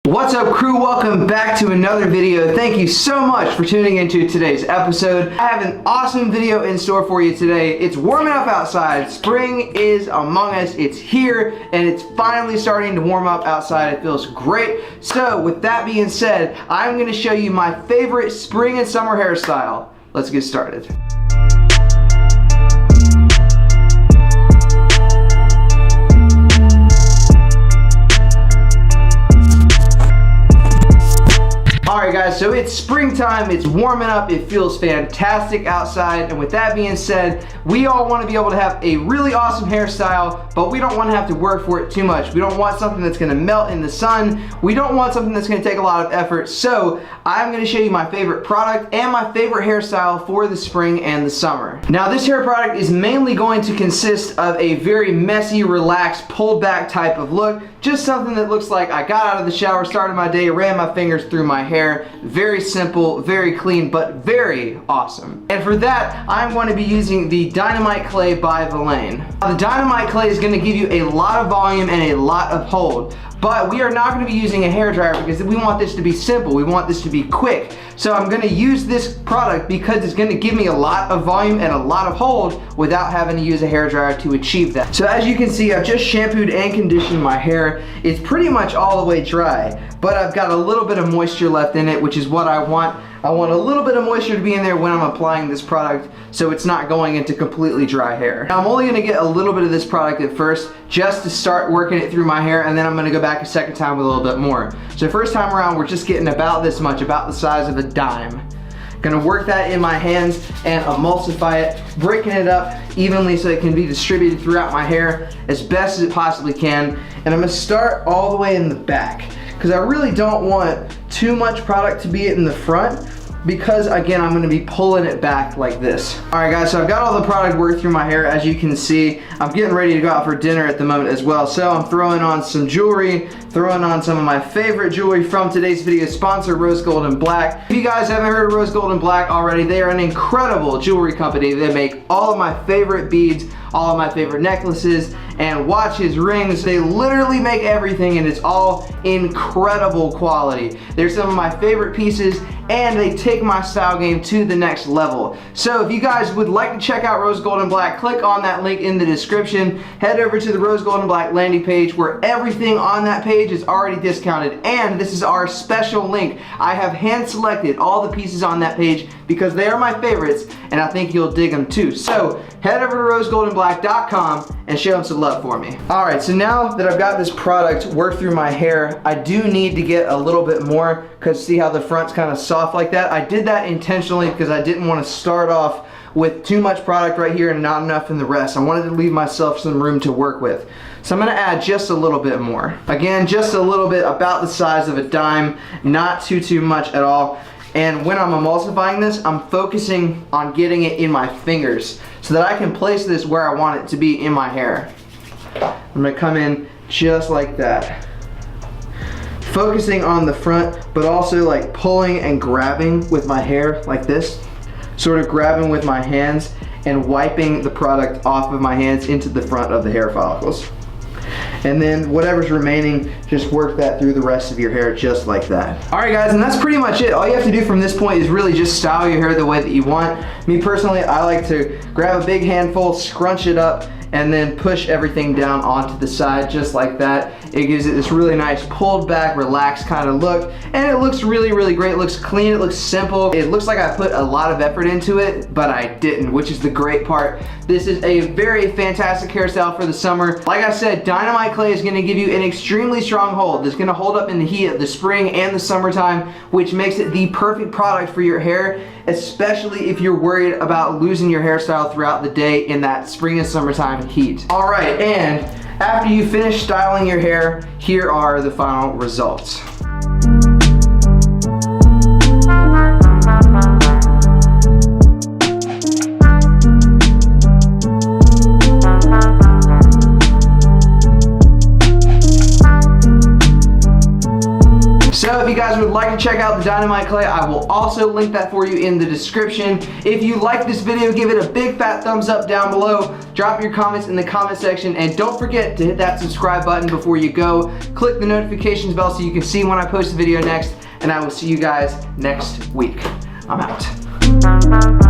What's up, crew? Welcome back to another video. Thank you so much for tuning into today's episode. I have an awesome video in store for you today. It's warming up outside. Spring is among us. It's here and it's finally starting to warm up outside. It feels great. So with that being said, I'm going to show you my favorite spring and summer hairstyle. Let's get started. Alright guys, so it's springtime, it's warming up, it feels fantastic outside, and with that being said, we all want to be able to have a really awesome hairstyle, but we don't want to have to work for it too much. We don't want something that's going to melt in the sun. We don't want something that's going to take a lot of effort. So I'm going to show you my favorite product and my favorite hairstyle for the spring and the summer. Now this hair product is mainly going to consist of a very messy, relaxed, pulled back type of look. Just something that looks like I got out of the shower, started my day, ran my fingers through my hair. Very simple, very clean, but very awesome. And for that, I'm going to be using the Dynamite Clay by Vilain. Now, the Dynamite Clay is going to give you a lot of volume and a lot of hold. But we are not going to be using a hairdryer because we want this to be simple. We want this to be quick. So I'm going to use this product because it's going to give me a lot of volume and a lot of hold without having to use a hairdryer to achieve that. So as you can see, I've just shampooed and conditioned my hair. It's pretty much all the way dry, but I've got a little bit of moisture left in it, which is what I want. I want a little bit of moisture to be in there when I'm applying this product so it's not going into completely dry hair. Now I'm only going to get a little bit of this product at first just to start working it through my hair, and then I'm going to go back a second time with a little bit more. So first time around we're just getting about this much, about the size of a dime. Gonna work that in my hands and emulsify it, breaking it up evenly so it can be distributed throughout my hair as best as it possibly can. And I'm gonna start all the way in the back because I really don't want too much product to be in the front, because again I'm going to be pulling it back like this. Alright guys, so I've got all the product worked through my hair. As you can see, I'm getting ready to go out for dinner at the moment as well. So I'm throwing on some jewelry, throwing on some of my favorite jewelry from today's video sponsor, Rose Gold and Black. If you guys haven't heard of Rose Gold and Black already, they are an incredible jewelry company. They make all of my favorite beads, all of my favorite necklaces and watches, rings. They literally make everything and it's all incredible quality. They're some of my favorite pieces and they take my style game to the next level. So if you guys would like to check out Rose Gold and Black, click on that link in the description. Head over to the Rose Gold and Black landing page where everything on that page is already discounted, and this is our special link. I have hand selected all the pieces on that page because they are my favorites and I think you'll dig them too. So head over to rosegoldandblack.com and show them some love for me. Alright, so now that I've got this product worked through my hair, I do need to get a little bit more, because see how the front's kind of soft like that? I did that intentionally because I didn't want to start off with too much product right here and not enough in the rest. I wanted to leave myself some room to work with. So I'm going to add just a little bit more. Again, just a little bit, about the size of a dime, not too much at all. And when I'm emulsifying this, I'm focusing on getting it in my fingers so that I can place this where I want it to be in my hair. I'm going to come in just like that. Focusing on the front, but also like pulling and grabbing with my hair like this. Sort of grabbing with my hands and wiping the product off of my hands into the front of the hair follicles. And then whatever's remaining, just work that through the rest of your hair just like that. Alright guys, and that's pretty much it. All you have to do from this point is really just style your hair the way that you want. Me personally, I like to grab a big handful, scrunch it up, and then push everything down onto the side just like that. It gives it this really nice pulled back, relaxed kind of look, and it looks really great. It looks clean, it looks simple. It looks like I put a lot of effort into it, but I didn't, which is the great part. This is a very fantastic hairstyle for the summer. Like I said, Dynamite Clay is gonna give you an extremely strong hold. It's gonna hold up in the heat of the spring and the summertime, which makes it the perfect product for your hair, especially if you're worried about losing your hairstyle throughout the day in that spring and summertime heat. All right, and after you finish styling your hair, here are the final results. So So if you guys would like to check out the dynamite clay, I will also link that for you in the description. If you like this video, give it a big fat thumbs up down below. Drop your comments in the comment section, and don't forget to hit that subscribe button before you go. Click the notifications bell so you can see when I post a video next, and I will see you guys next week. I'm out.